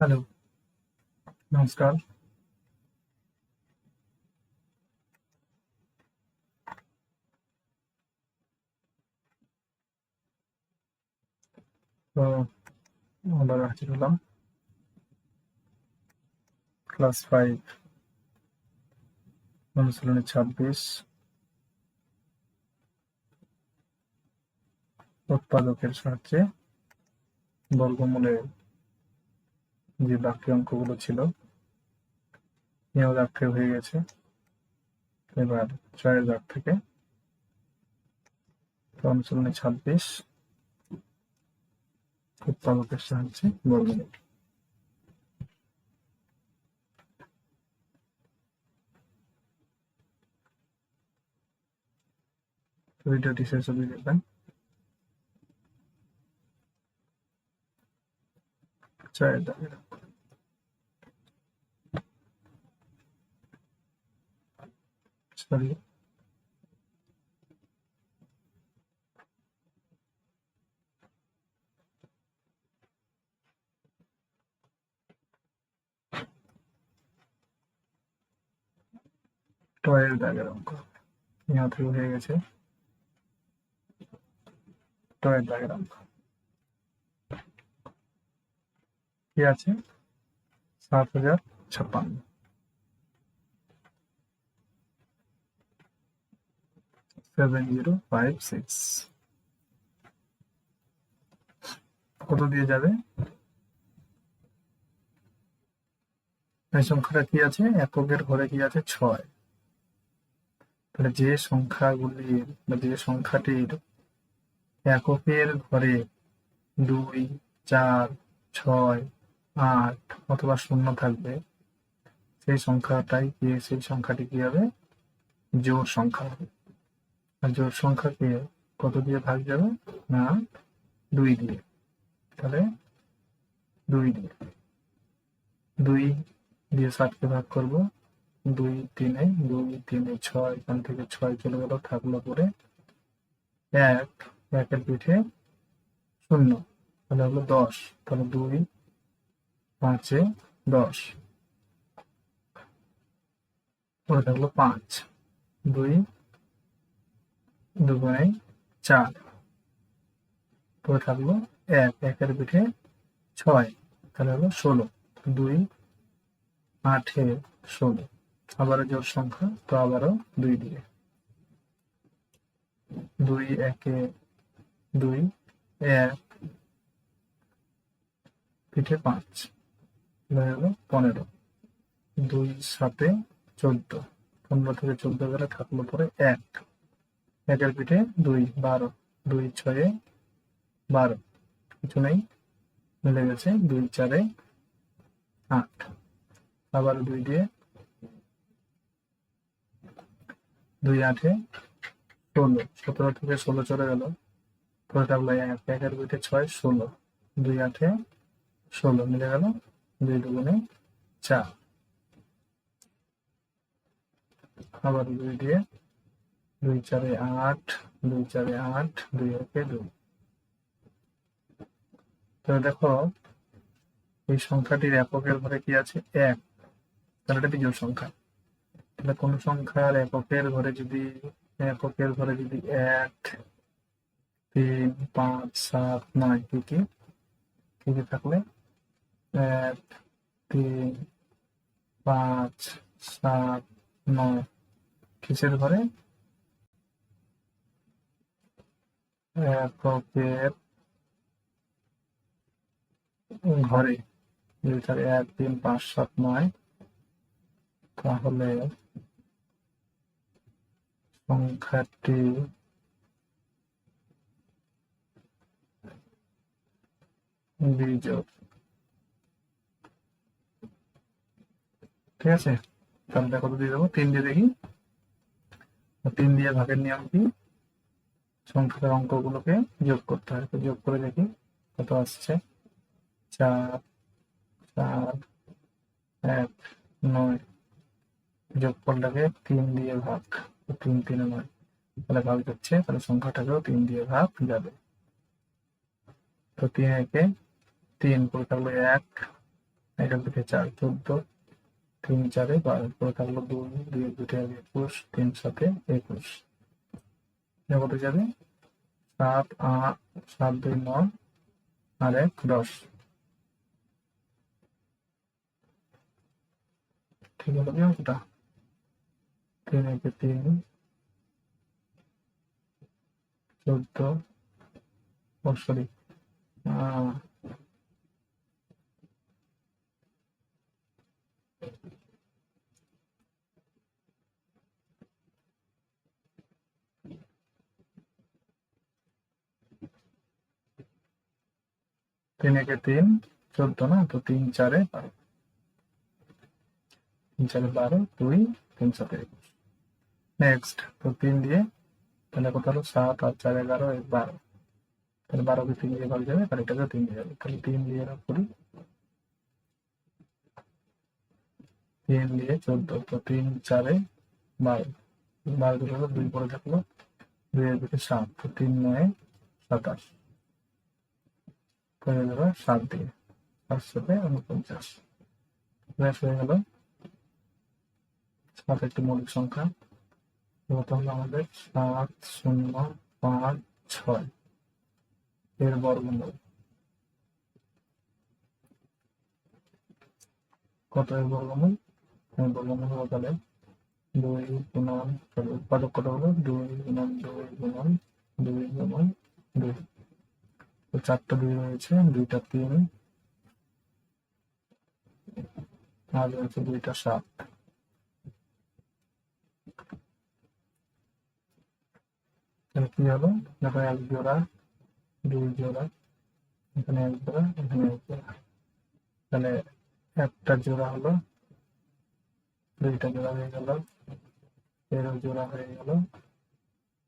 Hello, নমস্কার। তো আবার হাজির হলাম। ক্লাস 5 অনুশীলনী 26 উৎপাদকের সাহায্যে বর্গমূলের যে বাকি অঙ্কগুলো ছিল নিয়োগ আঁকড়ে হয়ে গেছে। এবার 6 দাগ থেকে অনুশীলনী 26 উৎপাদকের সাহায্যে বর্গমূল। ভিডিওটি শেষ অবধি দেখবেন। 6 দাগের সরি 6 দাগের অঙ্ক নিয়োগ হয়ে গেছে। 6 দাগের অঙ্ক কি আছে? 7056 7056 কত দিয়ে যাবে? এই সংখ্যাটা কি আছে? এককের ঘরে কি আছে? 6। তাহলে যে সংখ্যাগুলির বা যে সংখ্যাটির এককের ঘরে 2, 4, 6, 8 অথবা 0 থাকবে, সেই সংখ্যাটি কি হবে? জোড় সংখ্যা হবে। আর জোড় সংখ্যাকে কত দিয়ে ভাগ যাবে? না, 2 দিয়ে। তাহলে 2 দিয়ে 7কে ভাগ করব। 2 3 2 3 6, এখান থেকে 6 চলে গেল, থাকলো পরে 1, 1-এর পিঠে 0, তাহলে হলো 10। তাহলে 2 5-এ 10, পরে থাকলো 5, 2 2 4, পরে থাকলো 1, 1-এর পিঠে 6, তাহলে হলো 16, 2 8-এ 16। আবারও জোড় সংখ্যা, তো আবারও 2 দিয়ে। 2 1-এ 2, 1 পিঠে 5, তাহলে হলো 15, 2 7-এ 14, 15 থেকে 14 গেলে থাকলো পরে 1, 1-এর পিঠে 2 12, 2 6-এ 12, কিছু নেই, মিলে গেছে। 2 4-এ 8, আবার 2 দিয়ে। 2 8-এ 16, 17 থেকে 16 চলে গেল, পরে থাকলো 1, 1-এর পিঠে 6 16, 2 8-এ 16, মিলে গেল। 2 2 4, আবার 2 দিয়ে। 2 4-এ 8, 2 4-এ 8, 2 1-এ 2। তো দেখো এই সংখ্যাটির এককের ঘরে কি আছে? 1, তাহলে এটা বিজোড় সংখ্যা। তাহলে কোন সংখ্যার এককের ঘরে যদি 1, 3, 5, 7, 9 কি থাকলে 1, 3, 5, 7, 9 কিসের ঘরে? এককের ঘরে। যদি থাকে 1, 3, 5, 7, 9, তাহলে সংখ্যাটি বিজোড়। ঠিক আছে, তাহলে কত দিয়ে দেবো? 3 দিয়ে দেখি। 3 দিয়ে ভাগের নিয়ম কি? সংখ্যার অঙ্কগুলোকে যোগ করতে হয়। যোগ করে দেখি কত আসছে। 4 4 1 9, যোগফলটাকে 3 দিয়ে ভাগ, 3 3 9, তাহলে ভাগ যাচ্ছে, তাহলে সংখ্যাটাকেও 3 দিয়ে ভাগ যাবে। তো 3 1-এ 3, পরে থাকলো 1, একের পিঠে 4 14, 3 4 12, পরে থাকলো 2, 2 পিঠে 21, 3 7 21, কত যাবে 7 8 7 2 9 আর 1 10। ঠিক হলো কি অঙ্কটা? 3 একে 3 14, ও সরি 3 একে 3 14 না, তো 3 4 12, 3 4 12, 2 3 7 21। নেক্সট, তো 3 দিয়ে তাহলে কত হলো 7 আর 4 11 12, তাহলে 12 কে 3 দিয়ে ভাগ যাবে, আর এটাকে 3 দিয়ে যাবে, তাহলে 3 দিয়ে ভাগ করি, 3 দিয়ে 14, তো 3 4 12, 12 দুটো হলো 2 পরে থাকলো, 2 এর দিকে 7, তো 3 9 27, করে দেবো 7 দিয়ে, 7 7 49। ব্যাস হয়ে গেল। 7 একটি মৌলিক সংখ্যা, কত হলো আমাদের 7 0 5 6 এর বর্গমূল। কত এর বর্গমূল? বর্গমূল হলো তাহলে 2 গুণন, উৎপাদক কত হলো 2 গুণন 2 গুণন 2 গুণন 2, তো 4টা 2 রয়েছে, 2টা 3 আর রয়েছে 2টা 7। তাহলে কি হলো, দেখো 1 জোড়া 2 জোড়া, এখানে 1 জোড়া, এখানে 1 জোড়া, তাহলে একটা জোড়া হলো, 2টা জোড়া হয়ে গেল, এরও জোড়া হয়ে গেল,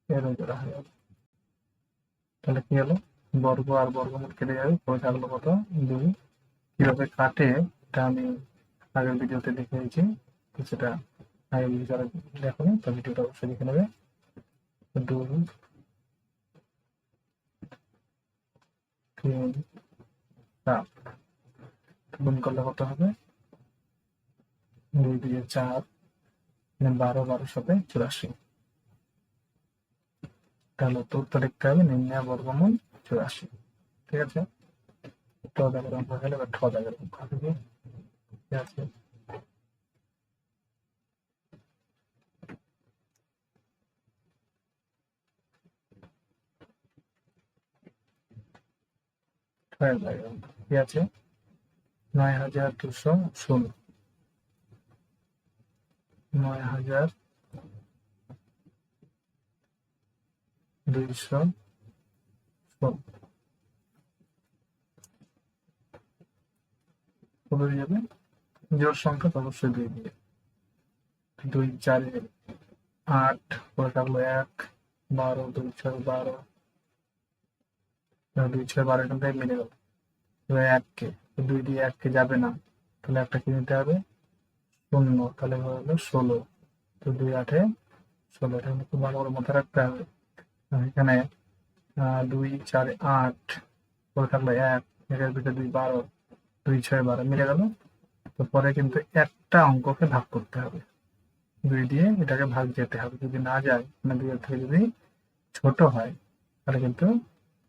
এরও জোড়া হয়ে গেল। তাহলে কি হলো, বর্গ আর বর্গমূল কেটে যাবে, পরে থাকলো কত 2। কিভাবে কাটে এটা আমি আগের ভিডিওতে দেখিয়েছি, তো সেটা আগের ভিডিও যারা দেখোনি তো ভিডিওটা অবশ্যই দেখে নেবে। 2 3 7 গুণ করলে কত হবে 2 দিয়ে 4, 12, 12 7 84। তাহলে উত্তর লিখতে হবে নির্ণয় বর্গমূল 84। ঠিক আছে, ট দাগের অঙ্ক হলে বা ঠ দাগের অঙ্ক হবে। ঠিক আছে, ঠিক আছে, 9216, 9216 কত দিয়ে যাবে, জোড় সংখ্যা তো অবশ্যই 2 দিয়ে, 2 4 8, পরে থাকলো 1 12, 2 6 12, 2 6 12 এখান থেকে মিলে গেল। এবার 1 কে 2 দিয়ে 1 কে যাবে না, তাহলে একটা কি নিতে হবে 0, তাহলে হলো 16, তো 2 8 16, এটা কিন্তু খুব ভালো করে মাথায় রাখতে হবে। এখানে 2 4 8, পরে থাকলো 1, একের ভিতরে 2 12, 2 6 12 মিলে গেল। তো পরে কিন্তু একটা অঙ্ককে ভাগ করতে হবে, 2 দিয়ে এটাকে ভাগ যেতে হবে, যদি না যায় মানে 2 এর থেকে যদি ছোট হয় তাহলে কিন্তু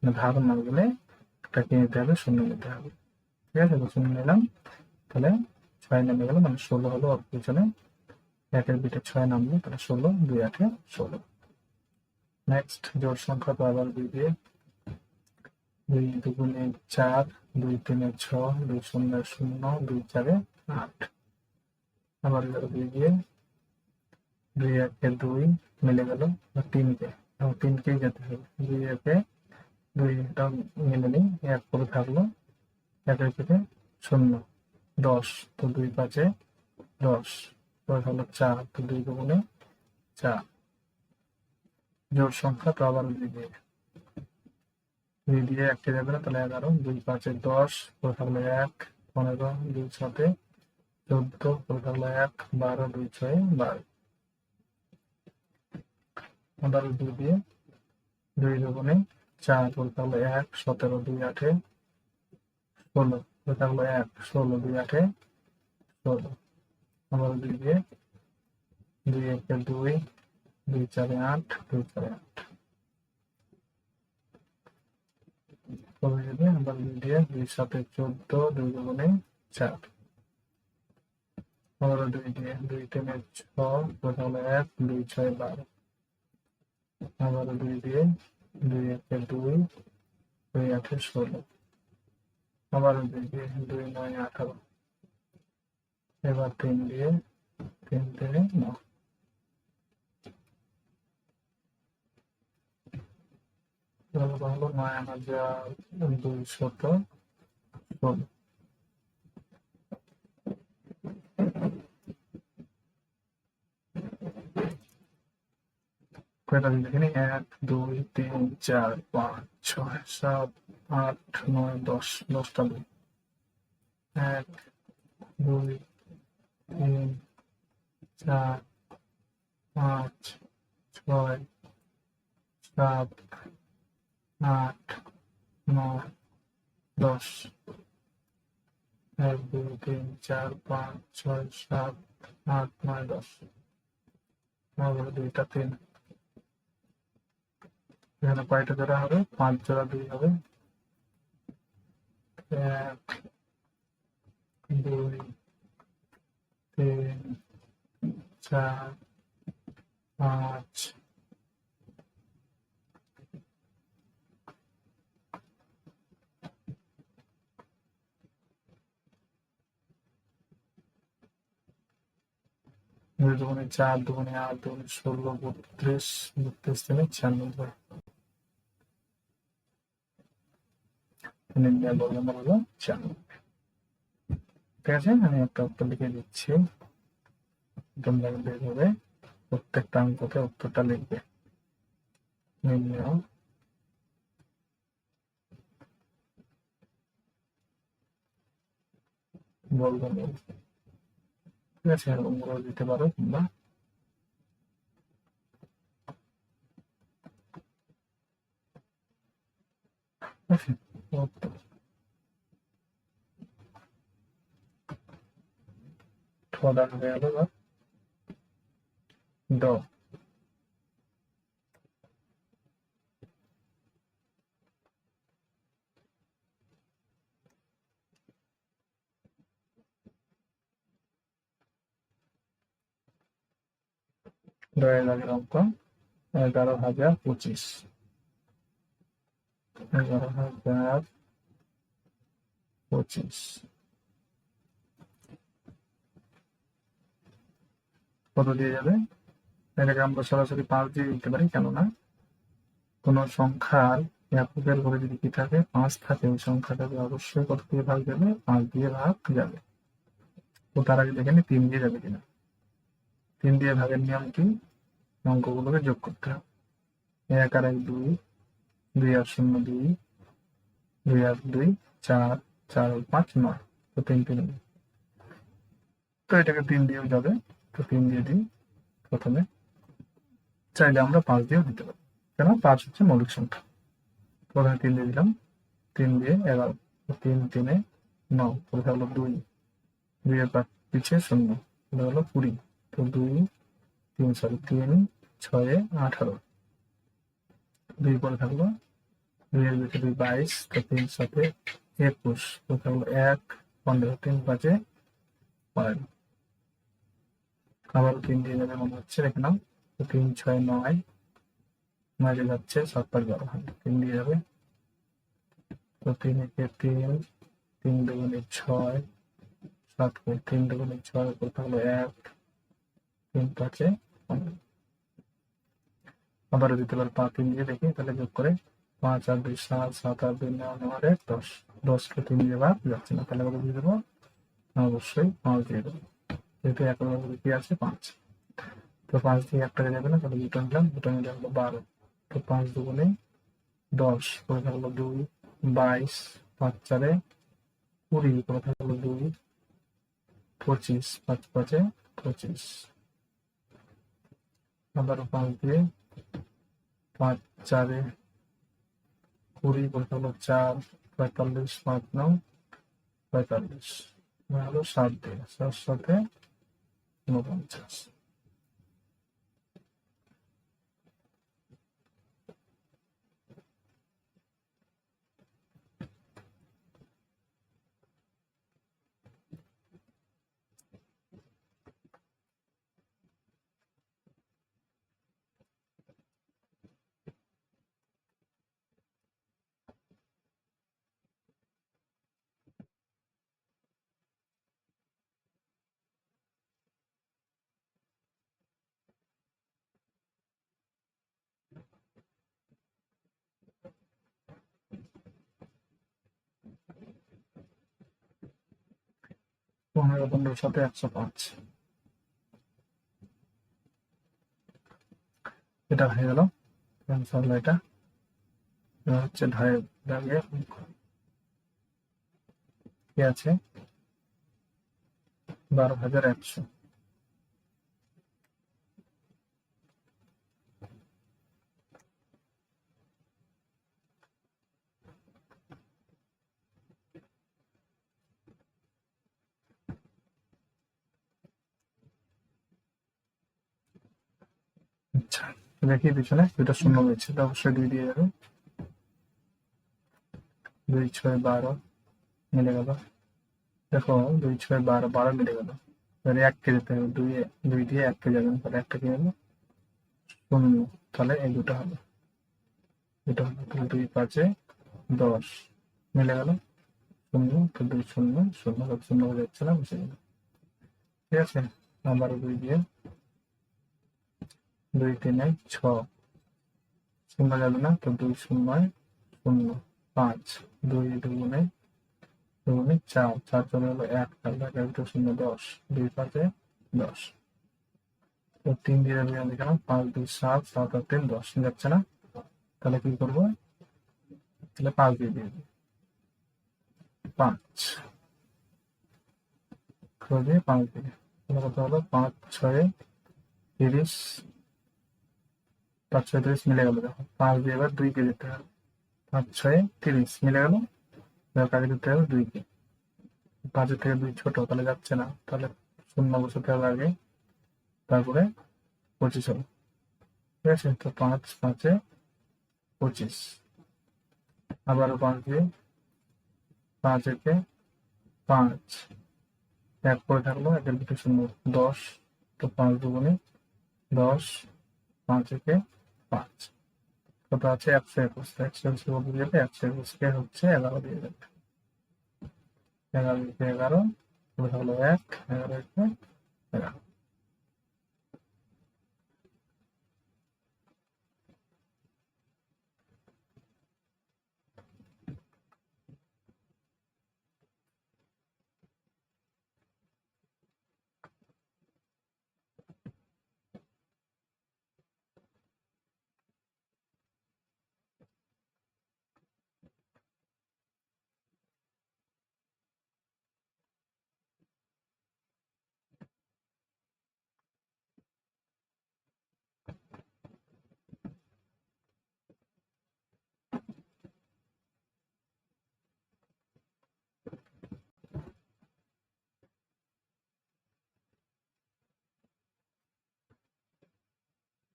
ভাগ না গেলে একটা কি নিতে হবে 0 নিতে হবে। ঠিক আছে, তো 0 নিলাম, তাহলে 6 নেমে গেল, মানে 16 হলো ওর পিছনে, 1 এর পিঠে 6 নামলো, তাহলে 16, 2 8 16। নেক্সট, জোড় সংখ্যা তো আবার 2 দিয়ে, 2 2 4, 2 3 6, 2 0 0, 2 4 8, আবার 2 দিয়ে, 2 1 2 মিলে গেল, 3 কে, 3 কেই যেতে হবে, 2 1 2টা মিলে নিই, 1 করে থাকলো, 1 এর পিঠে 0 10, তো 2 5 10, পরে হলো 4, তো 2 দুগুণে 4। জোড় সংখ্যা তো আবার 2 দিয়ে, 2 দিয়ে 1 কে যাবে না, তাহলে 11, 2 5 10, পরে থাকলো 1 15, 2 7 14, পরে থাকলো 1 12, 2 6 12, আবার 2 দিয়ে, 2 দুগুণে 4, পরে থাকলো 1 17, 2 8 16, করে থাকলো 1 16 2 8 16, আবার 2 দিয়ে 2 1 2 2 4 8 2 4 8 করে যদি আবার 2 দিয়ে 2 7 14 2 দুগুণে 4, আবার 2 দিয়ে 2 3 6 করে থাকলো 1 2 6 12, আবার 2 দিয়ে 2 1 2 2 8 16, আবার 2 দিয়ে 2 9 18, এবার 3 দিয়ে 3 3 9, হলো 9216। কয়টা দিন দেখে 1 2 3 4 5 6 7 8 9 10, 10টা দিন 1 2 3 4 5 6 7 8 9 10, 1 2 3 4 5 6 7 8 9 10, আবার 2টা 3, এখানে কয়টা জোড়া হবে? 5 জোড়া 2 হবে, 1 2 3 4 5 2 দুগুণে 4 দুগুণে 8 দুগুণে 16 32 32 থেকে 96, নির্ণয় বর্গ হলো 96। ঠিক আছে, আমি একটা উত্তর লিখে দিচ্ছি, তোমরা এইভাবে প্রত্যেকটা অঙ্কতে উত্তরটা লিখবে। নির্ণয় বর্গমূল, ঠিক আছে, এরকম করে দিতে পারো তোমরা। প্রদান হয়ে গেল ড, ডয়ের আগের অঙ্ক 11,025, 11,025 কত দিয়ে যাবে? এটাকে আমরা সরাসরি 5 দিয়ে দিতে পারি, কেননা কোন সংখ্যার এককের ঘরে যদি কি থাকে 5 থাকে, ওই সংখ্যাটাকে অবশ্যই কত দিয়ে ভাগ যাবে? 5 দিয়ে ভাগ যাবে। তো তার আগে দেখে নি 3 দিয়ে যাবে কিনা। 3 দিয়ে ভাগের নিয়ম কি? অঙ্কগুলোকে যোগ করতে হবে। 1 আর 1 2, 2 আর 0 2, 2 আর 2 4, 4 আর 5 9, তো 3 3, তো এটাকে 3 দিয়েও যাবে, তো 3 দিয়ে দিই প্রথমে, চাইলে আমরা 5 দিয়েও দিতে পারি, কেন 5 হচ্ছে মৌলিক সংখ্যা। প্রথমে 3 দিয়ে দিলাম, 3 দিয়ে 11, 3 3 9, পরে থাকলো 2, 2 এর পিছিয়ে 0, পরে হলো 20, তো 2 3 3 6 18, 2 পরে থাকলো 2 এর ভিতরে 22, তো 3 7 21, পরে থাকলো 1 15, 3 5 12, আবার 3 দিয়ে যাবে মনে হচ্ছে, রেখে নাও, তো 3 6 9, মাঝে যাচ্ছে 7 5 12, 3 দিয়ে যাবে, তো 3 একে 3, 3 দুগুণে 6, 7 করে 3 দুগুণে 6, করে থাকলো 1, 3 5 15, আবারও দিতে পারো 5 3 দিয়ে দেখি, তাহলে যোগ করে 5 আর 2 7, 7 আর 2 9 9 আর 1 10, 10 কে 3 দিয়ে ভাগ যাচ্ছে না, তাহলে কত দিয়ে দেবো? অবশ্যই 5 দিয়ে দেবো, যেহেতু এক নম্বরে কি আছে 5, তো 5 দিয়ে একটাকে যাবে না, তাহলে দুটো নিলাম, দুটো নিলে হলো 12, তো 5 দুগুণে 10, করে থাকলো 2 22, 5 4 20, করে থাকলো 2 25, 5 5 25, আবারও 5 দিয়ে 5 4 20, করে থাকলো 4 45, 5 9 45 হলো 7 দিয়ে 7 সাথে 49। পনেরো 15 সাথে 105, এটা হয়ে গেল ক্যান্সার। এটা হচ্ছে ধারে দাগে কি আছে 12,100। আচ্ছা, দেখি পিছনে দুটো শূন্য রয়েছে, তো অবশ্যই 2 দিয়ে যাবে। 2 6 12 মিলে গেল। দেখো 2 6 12 12 মিলে গেল। এবারে 1 কে যেতে হবে, 2 দিয়ে 1 কে যাবেন, তাহলে 1টা কি হলো 0। তাহলে এই দুটো হলো, দুটো হলো, তাহলে 2 5 10 মিলে গেল 0। তো 2 0 0 0 হয়ে যাচ্ছে না, বসে গেল। ঠিক আছে, আবারও 2 দিয়ে 2 3 6 শূন্য যাবে না, তো 2 0 0 5 2 2 2 4 4 চলে গেলো 1, তাহলে 1 2 0 10 2 5 10। তো 3 দিয়ে যাবে এখানে 5 2 7 7 আর 3 10 যাচ্ছে না, তাহলে কি করবো, তাহলে 5 দিয়ে দিয়ে 5 দিয়ে 5 দিয়ে, তাহলে কত হলো 5 6 30, 5 6 30 মিলে গেল। দেখো 5 দিয়ে এবার 2 কে দিতে হবে, 5 6 30 মিলে গেল। এবার কাকে দিতে হবে 2 কে, 5 থেকে 2 ছোট, তাহলে যাচ্ছে না, তাহলে শূন্য বসাতে হবে আগে, তারপরে 25 হলো। ঠিক আছে, তো 5 5 25, আবারও 5 দিয়ে 5 একে 5, 1 করে থাকলো, 1-এর ভিতরে 0 10, তো 5 দুগুণে 10, 5 একে 5, কত আছে 121। 121 বলতে গেলে 121 কে হচ্ছে 11 দিয়ে যাবে, 11 কে 11 করে থাকলো 1, 11 একে 11।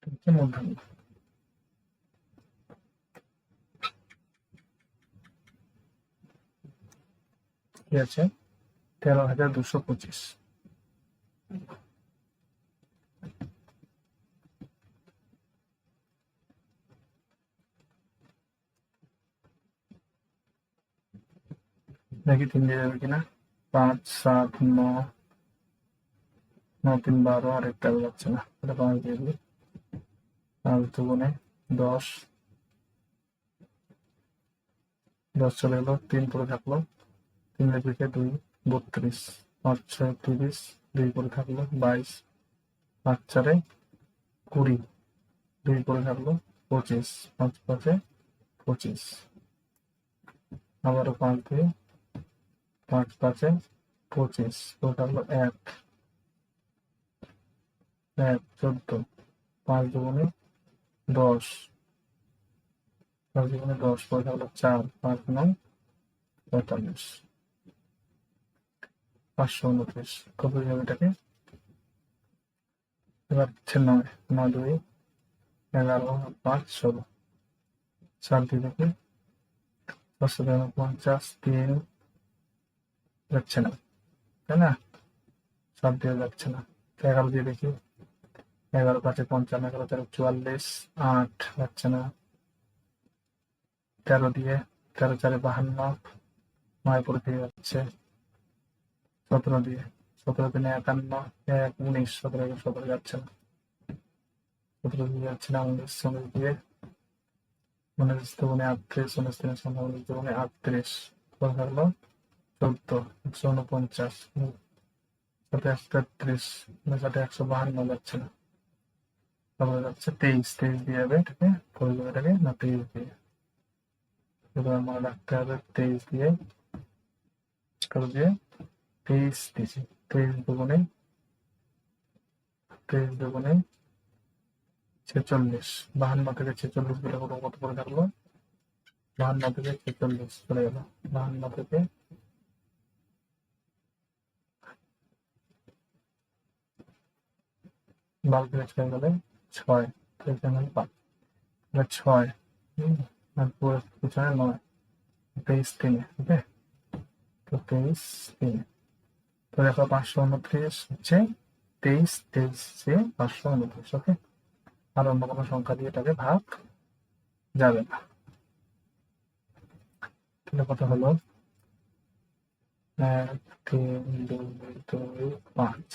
হচ্ছে মূলধন। কি আছে 13,225। দেখি 3 দিয়ে যাবে কিনা, 5 7 9 9 3 12, আর একটা যাচ্ছে না, তাহলে 5 দিয়ে দিই। 5 দুগুণে 10, 10 চলে গেলো, 3 পরে থাকলো, 3 এর দিকে 2 32, 5 6 30, 2 পরে থাকলো 22, 5 4 20, 2 পরে থাকলো 25, 5 5 25, আবারও 5 দিয়ে 5 5 25 পরে থাকলো 1 1 14, 5 দুগুণে 10, 5 দুগুণে 10 পরে থাকলো 4, 5 9 45। 529 কত যাবে এটাকে? এবার হচ্ছে 9, 9 2 11, 5 16, 4 দিয়ে দেখি 450, 3 যাচ্ছে না, তাই না? 7 দিয়ে যাচ্ছে না, 11 দিয়ে দেখি 11 5 55, 11 4 44, 8 যাচ্ছে না, 13 দিয়ে 13 4 52, 9 পরে দিয়ে যাচ্ছে, 17 দিয়ে 17 দিনে 51, 1 19, 17 17 যাচ্ছে না, 17 দিয়ে যাচ্ছে না, 19 19 দিয়ে 19 দুগুণে 38, 19 3 19 দুগুণে 38, কত থাকলো 14, 149, 7 133, 7 152 যাচ্ছে না, তারপরে যাচ্ছে 23, 23 দিয়ে যাবে এটাকে, করে দেবে এটাকে না 23 দিয়ে, সুতরাং মনে রাখতে হবে 23 দিয়ে করে দিয়ে 23 দিয়েছি, 23 দুগুণে 46, 52 থেকে 46 গেলে কত করে থাকলো, 52 থেকে 46 চলে গেল, 52 থেকে 12 থেকে চলে গেলে 6, এখানে 5, 6 আর পুরো পিছনে 9, 23 3, ওকে, তো 23 3, তো দেখো 529 হচ্ছে 23 23 দিয়ে 529, ওকে, আর অন্য কোনো সংখ্যা দিয়ে এটাকে ভাগ যাবে না। তাহলে কত হলো 1 3 2 2 5,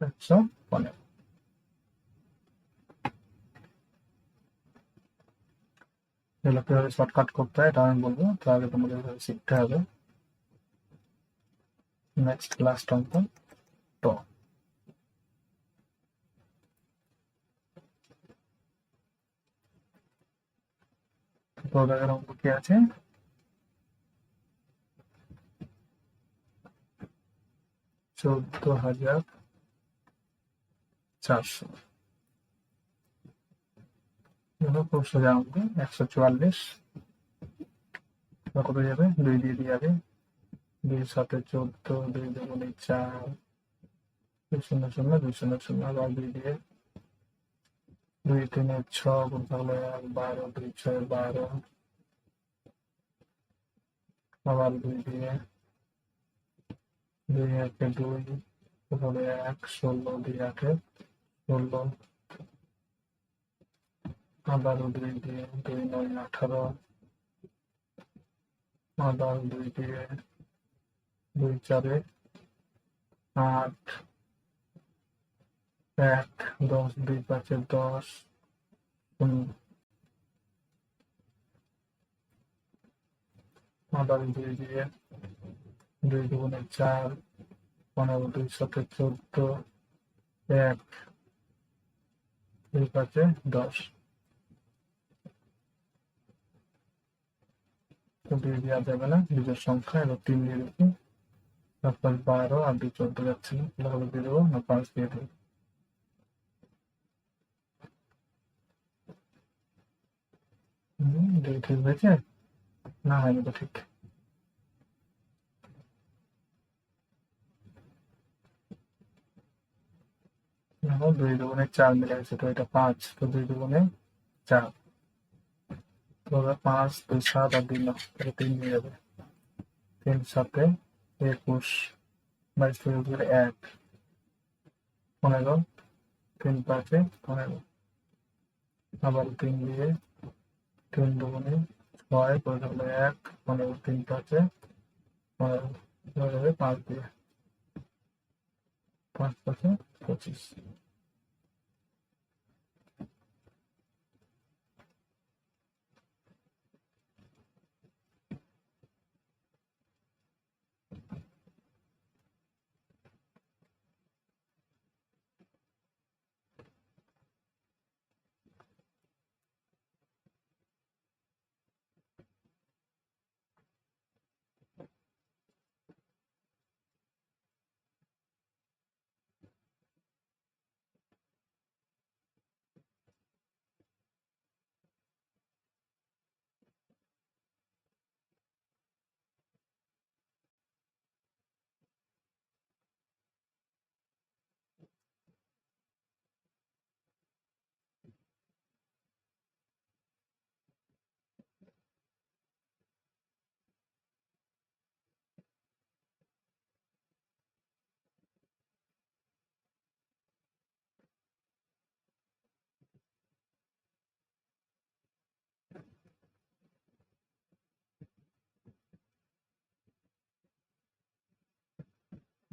একশো 15। এগুলো কিভাবে শর্টকাট করতে হয় এটা আমি বলবো, তো আগে তোমাদের শিখতে হবে। নেক্সট লাস্ট অঙ্ক তো প্রোডাক্টের অঙ্ক কি আছে, 14,400, খুব সোজা অঙ্ক। 144 কত যাবে, 2 দিয়ে দিয়ে যাবে, 2 7 14, 2 দুগুণে 4, 2 0 0 2 0 0, আবার 2 দিয়ে 2 3 6, কত থাকলো 1 12, 2 6 12, আবার 2 দিয়ে 2 1 2, তাহলে 1 16, 2 8 16, আবার 2 দিয়ে 2 9 18, আবার 2 দিয়ে 2 4 8, 1 10, 2 5 10, আবার 2 দিয়ে 2 দুগুণে 4, 15, 2 7 14, 1 2 5 10, তো 2 দেওয়া যাবে না, বিজোড় সংখ্যা, এবার 3 দিয়ে দেখি, তারপর 12 আর 2 14 যাচ্ছে না, তাহলে দিয়ে দেবো না 5 দিয়ে দেবো, ঠিক হয়েছে না, হয়নি তো ঠিক। দেখো 2 দুগুণে 4 মিলে গেছে, তো এটা 5, তো 2 দুগুণে 4, তো 5 2 7 আর 2 9, তাহলে 3 দিয়ে যাবে, 3 7 21, 22 থেকে 1 15, 3 5 15, আবার 3 দিয়ে 3 দুগুণে 6, করে থাকলো 1 15, 3 5 15, হয়ে যাবে 5 দিয়ে 5 5 25।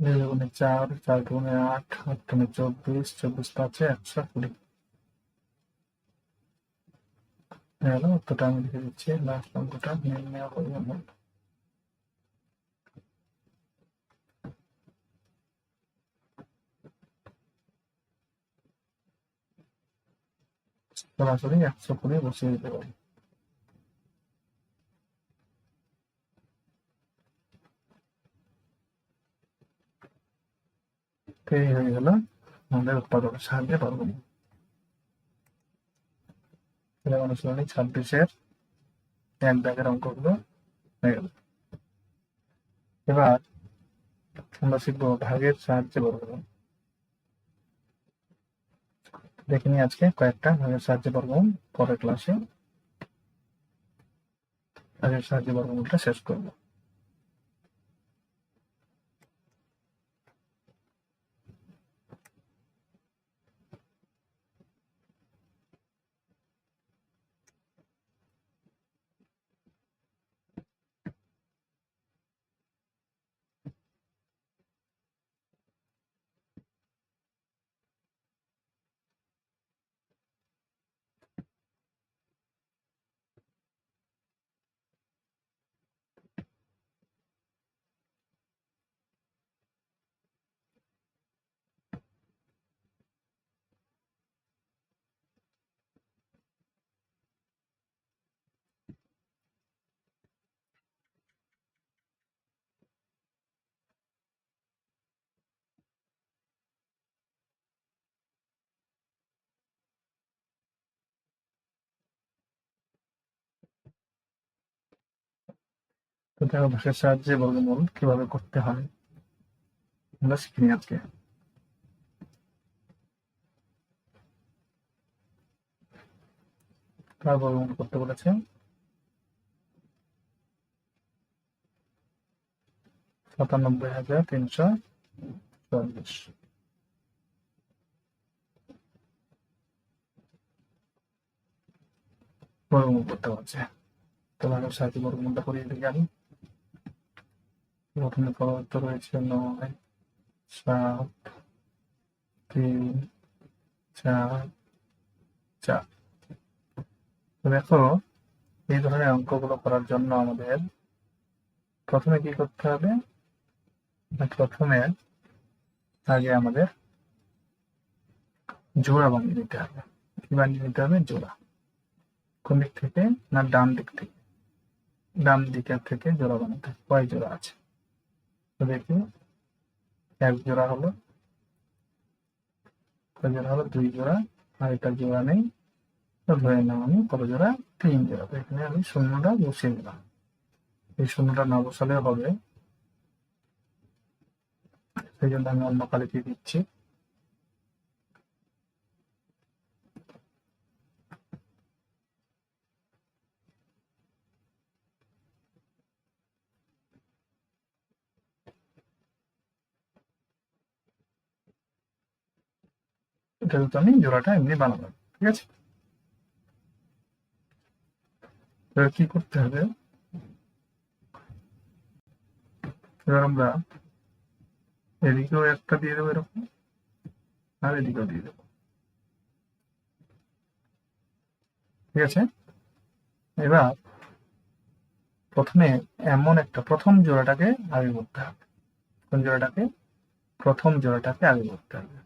2 দুগুণে 4, 4 দুগুণে 8, 8 দুগুণে 24, 24 পাঁচে 120 গেল। উত্তরটা আমি লিখে দিচ্ছি, লাস্ট অঙ্কটা নির্ণয় পরিমাণ। সরাসরি 120 বসিয়ে দিতে পারি। এই হয়ে গেল আমাদের উৎপাদকের সাহায্যে বর্গমূল। অনুশীলনী 26-এর 1 দাগের অঙ্কগুলো হয়ে গেল। এবার আমরা শিখবো ভাগের সাহায্যে বর্গমূল। দেখে নিই আজকে কয়েকটা ভাগের সাহায্যে বর্গমূল, পরের ক্লাসে ভাগের সাহায্যে বর্গমূলটা শেষ করবো। তো দেখো ভাগের সাহায্যে বর্গমূল কিভাবে করতে হয় আমরা শিখিনি আজকে। তার বর্গমূল করতে বলেছে 97,344। বর্গমূল করতে বলেছে। তো ভাগের সাহায্যে বর্গমূলটা করিয়ে দিই আমি। প্রথমে পদার্থ রয়েছে 9, 7, 3, 4, 4। দেখো এই ধরনের অঙ্কগুলো করার জন্য আমাদের প্রথমে কি করতে হবে, প্রথমে আগে আমাদের জোড়া বানিয়ে নিতে হবে। কি বানিয়ে নিতে হবে? জোড়া। কোন দিক থেকে? না ডান দিক থেকে। ডান দিকের থেকে জোড়া বানাতে হবে। কয় জোড়া আছে তো দেখি। 1 জোড়া হলো, কয় জোড়া হলো? 2 জোড়া। আর এটা জোড়া নেই, তো ধরে নাও আমি কত জোড়া? 3 জোড়া। এখানে আমি শূন্যটা বসিয়ে দিলাম। এই শূন্যটা না বসালে হবে, সেই জন্য আমি অন্য কালিতে দিচ্ছি। এটা তো আমি জোড়াটা এমনি বানালাম, ঠিক আছে। এবার কি করতে হবে, এবার আমরা এদিকেও একটা দিয়ে দেবো এরকম, আর এদিকেও দিয়ে দেবো, ঠিক আছে। এবার প্রথমে এমন একটা প্রথম জোড়াটাকে আগে করতে হবে। কোন জোড়াটাকে? প্রথম জোড়াটাকে আগে করতে হবে।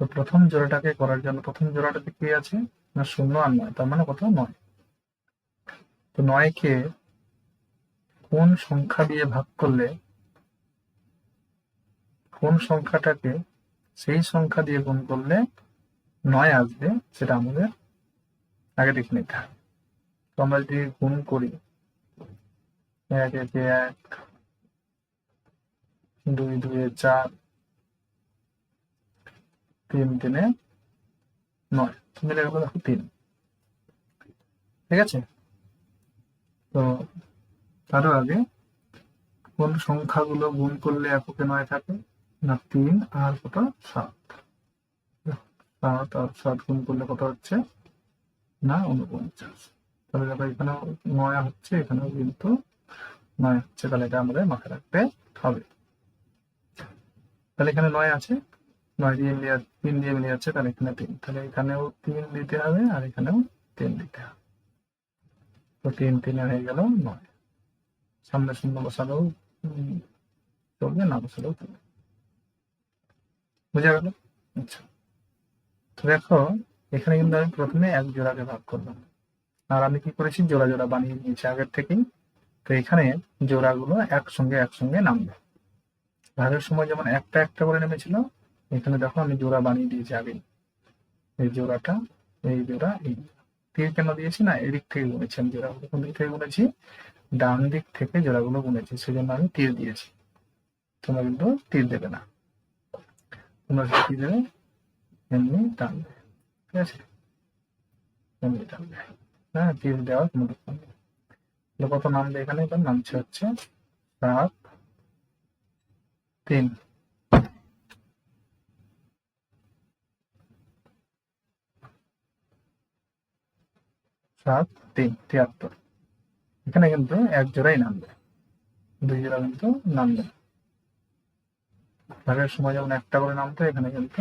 তো প্রথম জোড়াটাকে করার জন্য প্রথম জোড়াটাতে কি আছে? না 0 আর 9, তার মানে কত? 9। তো 9 কে কোন সংখ্যা দিয়ে ভাগ করলে, কোন সংখ্যাটাকে সেই সংখ্যা দিয়ে গুণ করলে 9 আসবে, সেটা আমাদের আগে দেখে নিতে হবে। তো আমরা যদি গুণ করি 1 একে 1, 2 2 4, 3 3 9, মিলে গেল দেখো 3, ঠিক আছে। তো তারও আগে কোন সংখ্যাগুলো গুণ করলে এককে 9 থাকে? না 3 আর কত? 7। 7 আর 7 গুণ করলে কত হচ্ছে? না 49। তাহলে দেখো এখানেও 9 হচ্ছে, এখানেও কিন্তু 9 হচ্ছে। তাহলে এটা আমাদের মাথায় রাখতে হবে। তাহলে এখানে 9 আছে, 9 দিয়ে মিলিয়ে 3 দিয়ে মিলিয়ে যাচ্ছে, তাহলে এখানে 3, তাহলে এখানেও 3 দিতে হবে আর এখানেও 3 দিতে হবে। তো 3 3 হয়ে গেল 9। সামনে শূন্য বসালেও চলবে, না বসালেও চলবে। বুঝা গেল? আচ্ছা, তো দেখো এখানে কিন্তু আমি প্রথমে এক জোড়াকে ভাগ করলাম, আর আমি কি করেছি, জোড়া জোড়া বানিয়ে নিয়েছি আগের থেকেই। তো এখানে জোড়াগুলো একসঙ্গে নামবে। ভাগের সময় যেমন একটা একটা করে নেমেছিল, এখানে দেখো আমি জোড়া বানিয়ে দিয়েছি আগে। এই জোড়াটা, এই জোড়া, এই তীর কেন দিয়েছি না, এদিক থেকে গুনেছি আমি জোড়াগুলো। কোন দিক থেকে গুনেছি? ডান দিক থেকে জোড়াগুলো গুনেছি, সেজন্য আমি তীর দিয়েছি। তোমরা কিন্তু তীর দেবে না, তোমরা কি দেবে, এমনি টানবে। ঠিক আছে, এমনি টানবে, হ্যাঁ, তীর দেওয়ার কোনো দরকার নেই। কত নামবে এখানে? এবার নামছে হচ্ছে 7 3। 7 3 73। এখানে কিন্তু এক জোড়াই নামবে, 2 জোড়া কিন্তু নামবে না। ভাগের সময় যেমন একটা করে নামতো, এখানে কিন্তু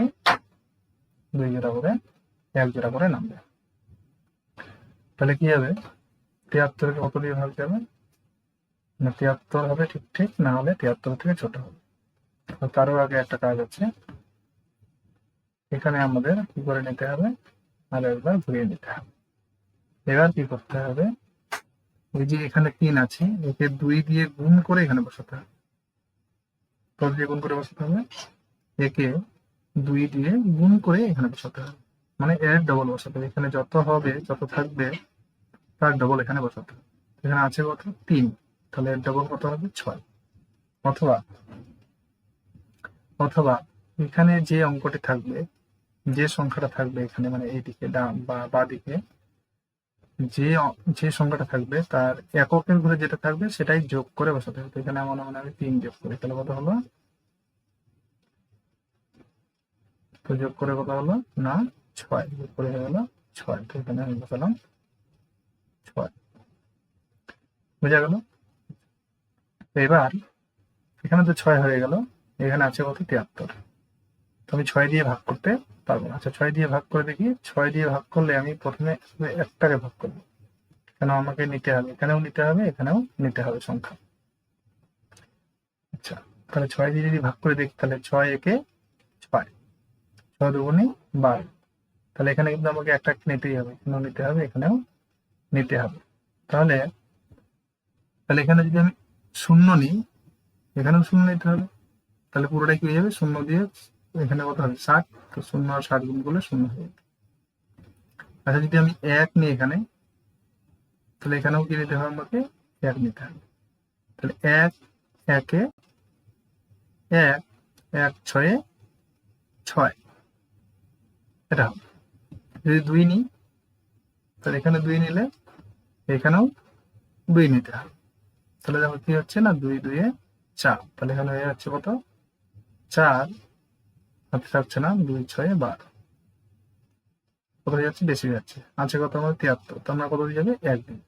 2 জোড়া করে, 1 জোড়া করে নামবে। তাহলে কি হবে, 73কে কত দিয়ে ভাগ যাবে না, 73 হবে ঠিক ঠিক, না হলে 73 থেকে ছোট হবে। তারও আগে একটা কাজ আছে, এখানে আমাদের কি করে নিতে হবে, আর একবার ঘুরিয়ে নিতে হবে। এবার কি করতে হবে, ওই যে এখানে 3 আছে, একে 2 দিয়ে গুণ করে এখানে বসাতে হবে। কত দিয়ে গুণ করে বসাতে হবে? একে 2 দিয়ে গুণ করে এখানে বসাতে হবে, মানে এর ডবল বসাতে হবে। এখানে যত হবে, যত থাকবে তার ডবল এখানে বসাতে হবে। এখানে আছে কত? 3, তাহলে এর ডবল কত হবে? 6। অথবা অথবা এখানে যে অঙ্কটি থাকবে, যে সংখ্যাটা থাকবে এখানে, মানে এইদিকে ডান বা বাঁ দিকে যে যে সংখ্যাটা থাকবে তার এককের ঘরে যেটা থাকবে সেটাই যোগ করে বসাতে হবে। এখানে আমার মনে হয় আমি 3 যোগ করি, তাহলে কত হলো? তো যোগ করে কত হলো না, 6। যোগ করে হয়ে গেল 6। তো এখানে আমি বসালাম 6। বোঝা গেল? এবার এখানে তো 6 হয়ে গেল, এখানে আছে কত? 73। তো আমি 6 দিয়ে ভাগ করতে পারবো না। আচ্ছা, 6 দিয়ে ভাগ করে দেখি। 6 দিয়ে ভাগ করলে আমি প্রথমে একটাকে ভাগ করবো, কেন আমাকে নিতে হবে, এখানেও নিতে হবে, এখানেও নিতে হবে সংখ্যা। আচ্ছা, তাহলে 6 দিয়ে যদি ভাগ করে দেখি, তাহলে 6 একে 6, 6 দুগুণে 12। তাহলে এখানে কিন্তু আমাকে একটা নিতেই হবে, এখানেও নিতে হবে, এখানেও নিতে হবে। তাহলে তাহলে এখানে যদি আমি শূন্য নিই, এখানেও শূন্য নিতে হবে। তাহলে পুরোটাই কি হয়ে যাবে, শূন্য দিয়ে এখানে কত হবে? 60। তো 0 আর 60 গুণ করলে 0 হয়ে যাবে। আচ্ছা, যদি আমি 1 নিই এখানে, তাহলে এখানেও কি নিতে হবে, আমাকে 1 নিতে হবে। তাহলে 1 একে 1, 1 6 6, এটা হবে। যদি 2 নিই, তাহলে এখানে 2 নিলে এখানেও 2 নিতে হবে। তাহলে দেখো কি হচ্ছে না, 2 2 এ 4। তাহলে এখানে হয়ে যাচ্ছে কত? 4 হাতে থাকছে না, 2 6 12। কত হয়ে যাচ্ছে? বেশি যাচ্ছে, আছে কত আমার? 73। তো আমরা কত দিয়ে যাবে? 1 দিন।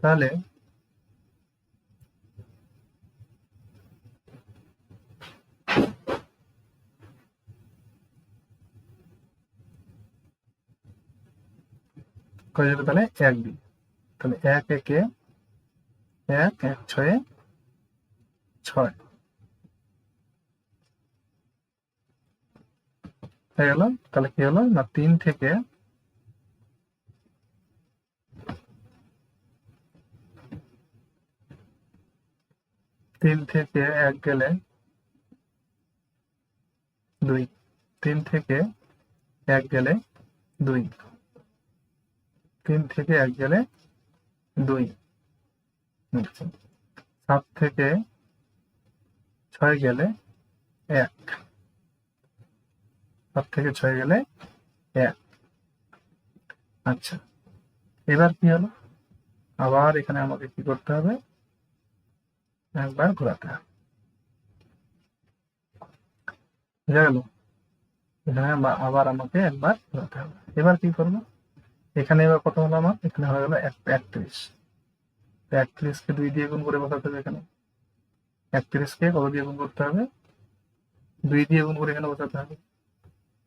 তাহলে কত যাবে? তাহলে 1 দিন। তাহলে 1 একে 1, 1 6 6 হয়ে গেল। তাহলে কি হলো না, 3 থেকে 1 গেলে 2, 3 থেকে 1 গেলে 2, 3 থেকে 1 গেলে 2, 7 থেকে 6 গেলে 1, 7 থেকে 6 গেলে 1। আচ্ছা, এবার কি হলো, আবার এখানে আমাকে কি করতে হবে, একবার ঘোরাতে হবে। বুঝা গেল? এখানে আবার আমাকে একবার ঘোরাতে হবে। এবার কি করবো, এখানে এবার কত হলো আমার? এখানে হয়ে গেল 31। 31কে 2 দিয়ে গুণ করে বসাতে হবে। এখানে 31কে কত দিয়ে গুণ করতে হবে? 2 দিয়ে গুণ করে এখানে বসাতে হবে।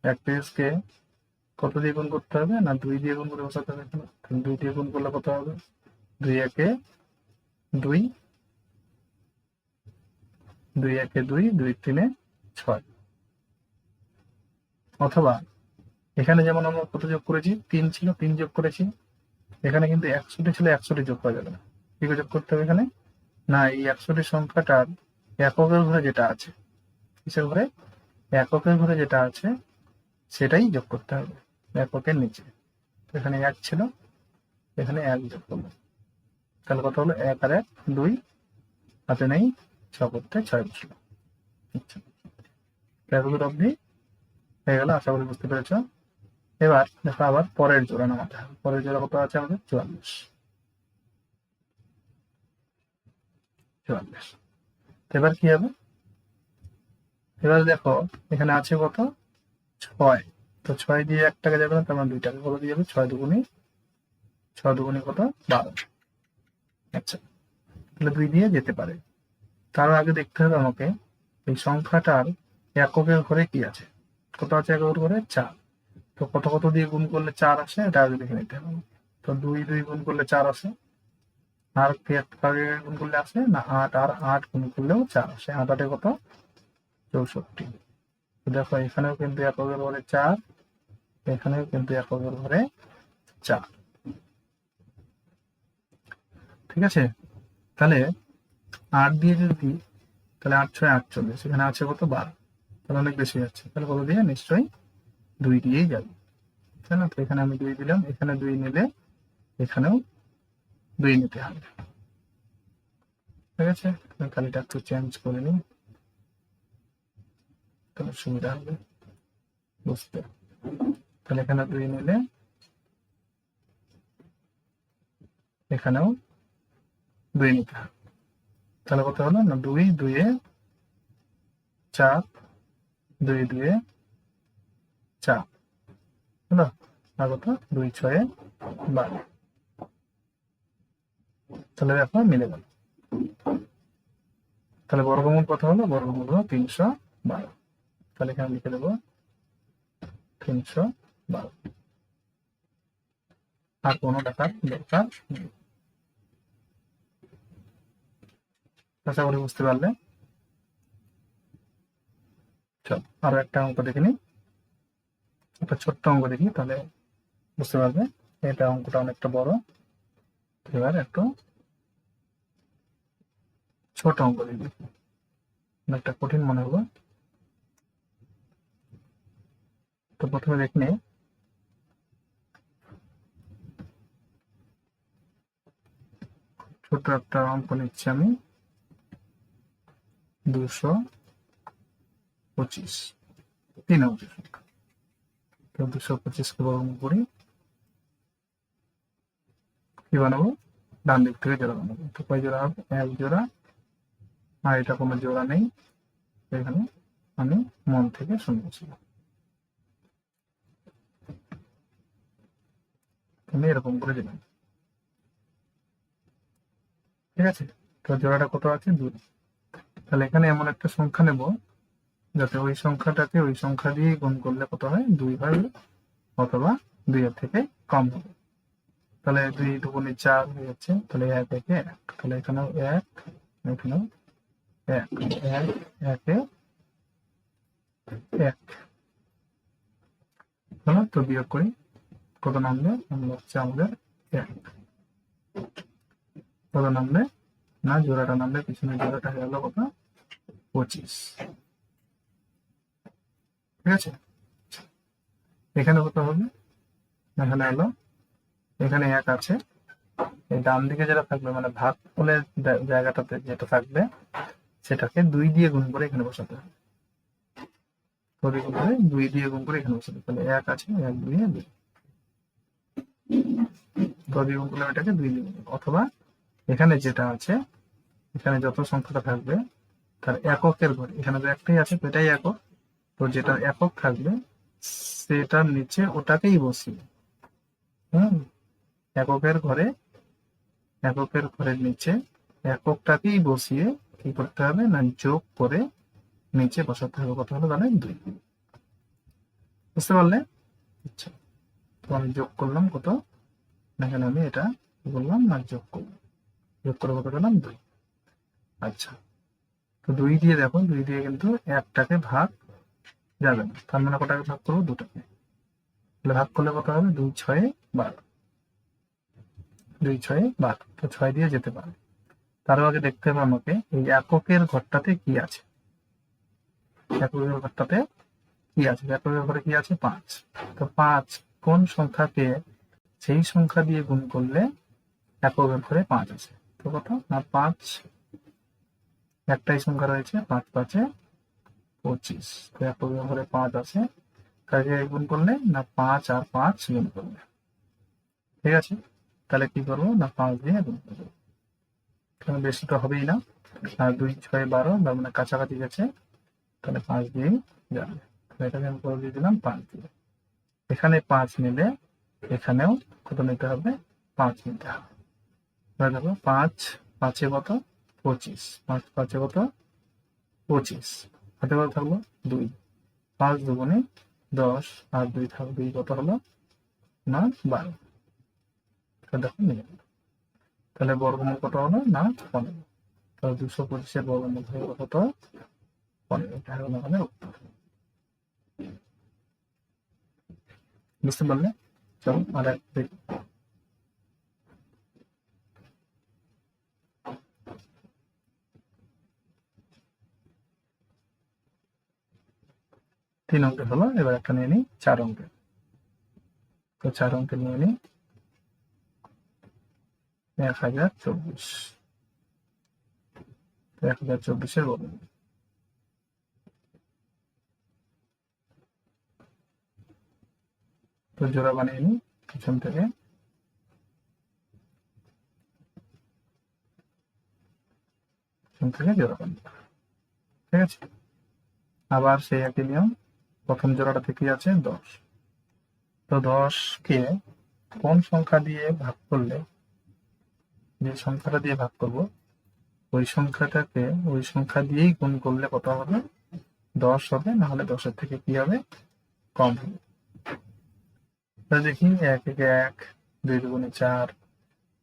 31 কে কত দিয়ে গুণ করতে হবে? না 2 দিয়ে গুণ করে বসাতে হবে এখানে। 2 দিয়ে গুণ করলে কত হবে? 2 একে 2, 2 একে 2, 2 3 6। অথবা এখানে যেমন আমরা কত যোগ করেছি? 3 ছিল, 3 যোগ করেছি। এখানে কিন্তু 61 ছিল, 61 যোগ করা যাবে না। কি করে যোগ করতে হবে এখানে? না এই 61 সংখ্যাটার এককের ঘরে যেটা আছে, কিসের ঘরে? এককের ঘরে যেটা আছে সেটাই যোগ করতে হবে এককের নিচে। এখানে 1 ছিল, এখানে 1 যোগ করবো। তাহলে কত হলো? 1 আর 1 2, হাতে নেই 6 করতে 6 বসলো। আচ্ছা, এতদূর অবধি হয়ে গেল, আশা করি বুঝতে পেরেছ। এবার দেখো আবার পরের জোড়া নামাতে হবে। পরের জোড়া কত আছে আমাদের? 44। 44। এবার কি হবে? এবার দেখো এখানে আছে কত? 6। তো 6 দিয়ে 1 টাকা যাবে না, তার মানে 2 টাকা। কত দিয়ে যাবে? 6 দুগুণে কত? 12। আচ্ছা, তাহলে 2 দিয়ে যেতে পারে। তার আগে দেখতে হবে আমাকে এই সংখ্যাটার এককের ঘরে কি আছে। কত আছে এককের ঘরে? 4। তো কত কত দিয়ে গুণ করলে 4 আসে, এটা আগে দেখে নিতে হবে। তো 2 গুণ করলে 4 আসে। আর আগে গুণ করলে আসে না 8, আর 8 গুণ করলেও 4 আসে। 8 8 কত? 64। দেখো এখানেও কিন্তু এককের ঘরে 4, এখানেও কিন্তু এককের ঘরে 4। ঠিক আছে, তাহলে 8 দিয়ে যদি, তাহলে 8 6 48, এখানে আছে কত? 12। তাহলে অনেক বেশি যাচ্ছে। তাহলে কত দিয়ে? নিশ্চয়ই 2 দিয়েই যাবে, তাই না? তো এখানে আমি 2 দিলাম, এখানে 2 নিলে এখানেও 2 নিতে হবে। ঠিক আছে, খালিটা একটু চেঞ্জ করে নিই, তাহলে সুবিধা হবে বুঝতে। তাহলে এখানে 2 নিলে এখানেও 2 নিতে হবে। তাহলে কত হলো? না 2 2 এ 4, 2 2 এ 4 হলো। আর কত? 2 6 এ 12। তাহলে দেখো মিলে গেল। তাহলে বর্গমূল কত হলো? বর্গমূল হলো 312। তাহলে এখানে লিখে দেবো 312। আর কোনো লেখার দরকার নেই। আশা করি বুঝতে পারলে। চল আরো একটা অঙ্ক দেখে নিই, একটা ছোট্ট অঙ্ক দেখি, তাহলে বুঝতে পারবে। এটা অঙ্কটা অনেকটা বড়। এবার একটু ছোট অঙ্ক দেখি, অনেকটা কঠিন মনে হলো। তো প্রথমে দেখি নে, ছোট্ট একটা অঙ্ক নিচ্ছি আমি। 225 3 অঙ্কের সংখ্যা। তো 225 কে বর্গমূল করি, কি বানাবো? ডান দিক থেকে জোড়া বানাবো। তো কয় জোড়া হবে? 1 জোড়া। আর এটা কোনো জোড়া নেই, এখানে আমি মন থেকে শুনেছিলাম। আমি এরকম করে দিলাম। ঠিক আছে, তো জোড়াটা কত আছে? 2। তাহলে এখানে এমন একটা সংখ্যা নেব যাতে ওই সংখ্যাটাকে ওই সংখ্যা দিয়ে গুণ করলে কত হয়? 2 হয়, অথবা 2 এর থেকে কম হবে। তাহলে 2 দুগুণে 4 হয়ে যাচ্ছে। তাহলে 1 একে 1। তাহলে এখানেও 1, এখানেও 1, 1 একে 1 হলো। তো বিয়োগ করি, কত নামবে? নামবে হচ্ছে আমাদের 1। কত নামবে? না জোড়াটা নামবে, পিছনের জোড়াটা হয়ে গেল কত? 25। ঠিক আছে, এখানে কত হবে? এখানে হলো, এখানে 1 আছে, এই ডান দিকে যেটা থাকবে মানে ভাগ ফলের জায়গাটাতে যেটা থাকবে সেটাকে 2 দিয়ে গুণ করে এখানে বসাতে হবে। 2 দিয়ে গুণ করে এখানে বসাতে। তাহলে 1 আছে, 1 2 2, 2 দিয়ে গুণ করলে এটাকে 2 দিয়ে গুণ। অথবা এখানে যেটা আছে, এখানে যত সংখ্যাটা থাকবে তার এককের ঘরে, এখানে তো একটাই আছে, তো এটাই একক। তো যেটা একক থাকবে সেটার নিচে ওটাকেই বসিয়ে, এককের ঘরে, এককের ঘরের নিচে এককটাকেই বসিয়ে কি করতে হবে? না যোগ করে নিচে বসাতে হবে কত হলো তাহলে 2। বুঝতে পারলে? আচ্ছা, তো আমি যোগ করলাম কত, এখানে আমি এটা বললাম না, যোগ করলাম, যোগ করে কত পেলাম 2। আচ্ছা, তো 2 দিয়ে দেখো, 2 দিয়ে কিন্তু একটাকে ভাগ যাবে না, তার মানে কটাকে ভাগ করবো, দুটাকে। তাহলে ভাগ করলে কত হবে, 2 6 12, 2 6 12, তো 6 দিয়ে যেতে পারে। তারও আগে দেখতে হবে আমাকে এই এককের ঘরটাতে কি আছে। এককের ঘরটাতে কি আছে, এককের ঘরে কি আছে, 5। তো 5 কোন সংখ্যাকে সেই সংখ্যা দিয়ে গুণ করলে এককের ঘরে 5 আছে। তো কত না, 5, একটাই সংখ্যা রয়েছে, 5 5 25। তো এককের ঘরে 5 আছে, কাজে গুণ করলে না 5 আর 5 গুণ করলে, ঠিক আছে। তাহলে কি করবো না, 5 দিয়ে গুণ করবো, কারণ বেশি তো হবেই না, আর 2 6 12, মানে কাছাকাছি গেছে, তাহলে 5 দিয়েই যাবে। এটাকে আমি করে দিয়ে দিলাম 5 দিয়ে। এখানে 5 নিলে এখানেও কত নিতে হবে, 5 নিতে হবে। দেখো 5 5 কত, 25, 5 5 কত 25, হাতে কত থাকলো 2, 5 দুগুণে 10, আর 2 থাকলো, 2 কত হলো না 12। দেখো নিয়ে গেল। তাহলে বর্গমূল কত হলো না 15। তাহলে 225 বর্গমূল হলো কত, 15। এটা হলো আমাদের উত্তর। বুঝতে পারলে? চলো আর এক দেখি। 3 অঙ্কের হলো, এবার একটা নিয়ে নিই 4 অঙ্কের। তো 4 অঙ্কের নিয়ে নিই 1024। 1024 বর্গমূল। তো জোড়া বানিয়ে নিই পিছন থেকে, জোড়া বানিয়ে, ঠিক আছে। আবার সেই একই নিয়ম, প্রথম জোড়াটা থেকে আছে 10। তো 10কে কোন সংখ্যা দিয়ে ভাগ করলে, যে সংখ্যাটা দিয়ে ভাগ করব ওই সংখ্যাটাকে ওই সংখ্যা দিয়েই গুণ করলে কত হবে, 10 হবে, না হলে 10-এর থেকে কি হবে, কম হবে। দেখি 1 1 1, 2 2 4,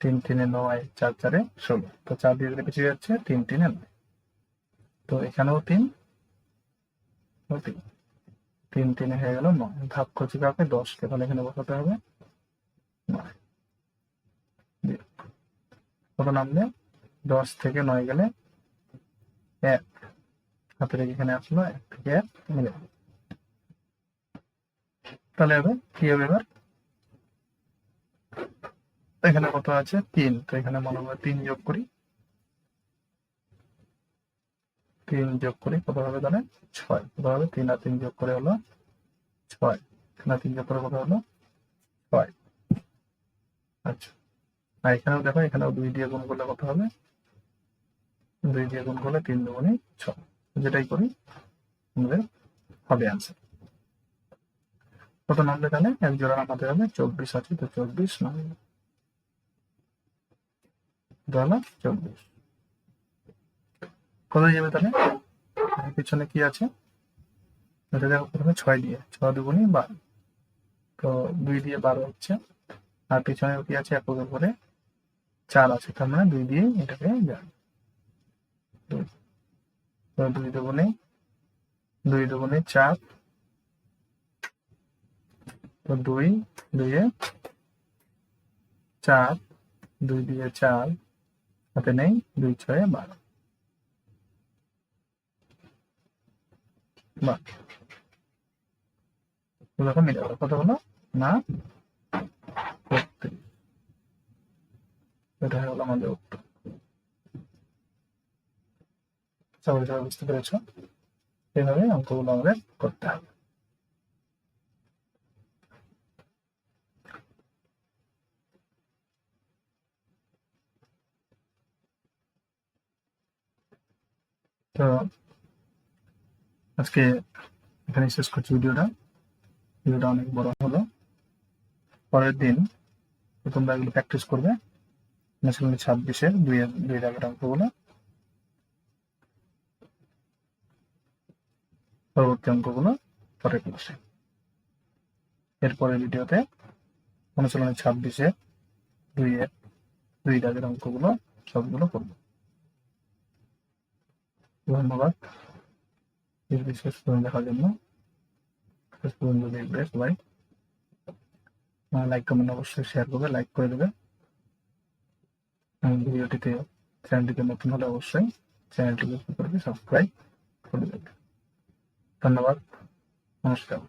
3 3 9, 4 4 16। তো 4 দিয়ে দিলে পিছিয়ে যাচ্ছে, 3 3 9। তো এখানেও 3, 3 3 হয়ে গেল 9। ভাগ করছি কাউকে, 10কে, তাহলে এখানে বসাতে হবে 9। কত নামলে, 10 থেকে 9 গেলে 1, হাতে রেখে এখানে আসলো, 1 থেকে 1 মিলে। তাহলে হবে কি হবে, এবার এখানে কত আছে 3, তো এখানে মনে হয় 3 যোগ করি, 3 যোগ করি কত হবে তাহলে 6। কত হবে, 3 আর 3 যোগ করে হলো 6, 3 আর 3 যোগ করে কত হলো 6। আচ্ছা, আর এখানেও দেখো, এখানেও 2 দিয়ে গুণ করলে কত হবে, 2 দিয়ে গুণ করলে 3 2 6। যেটাই করি আমাদের হবে আনসার। কত নামলে তাহলে এক জোড়া নামাতে হবে, 24 আছে, তো 24 নামবে, হলো 24। কোথায় যাবে তাহলে, পিছনে কি আছে, এটা দেখো প্রথমে 6 দিয়ে, 6 2 12, তো 2 দিয়ে 12 হচ্ছে, আর পিছনে কি আছে, এককের উপরে 4 আছে, তার মানে 2 দিয়ে এটাকে যাবে। তো 2 2 4, তো 2 2 4, 2 দিয়ে 4, হাতে নেই, 2 6 12, দেখো মিলে গেল, কত হলো না 32। এটা হলো আমাদের উত্তর। সবাই বুঝতে পেরেছ? এইভাবে অঙ্কগুলো আমাদের করতে হবে। তো আজকে এখানে শেষ করছি ভিডিওটা অনেক বড় হলো। পরের দিন তোমরা এগুলো প্র্যাকটিস করবে, 26-এর 2 এর 2 দাগের অঙ্কগুলো। পরবর্তী অঙ্কগুলো পরের ক্লাসে। এরপরের ভিডিওতে অনুশীলনী 26-এ 2-এর 2 দাগের অঙ্কগুলো সবগুলো করব। ধন্যবাদ ভিডিওটি শেষ পর্যন্ত দেখার জন্য। শেষ পর্যন্ত দেখবে সবাই। লাইক কমেন্ট অবশ্যই শেয়ার করবে, লাইক করে দেবে। ভিডিওটিতে চ্যানেলটিতে নতুন হলে অবশ্যই চ্যানেলটিকে কি করবে, সাবস্ক্রাইব করে দেবে। ধন্যবাদ, নমস্কার।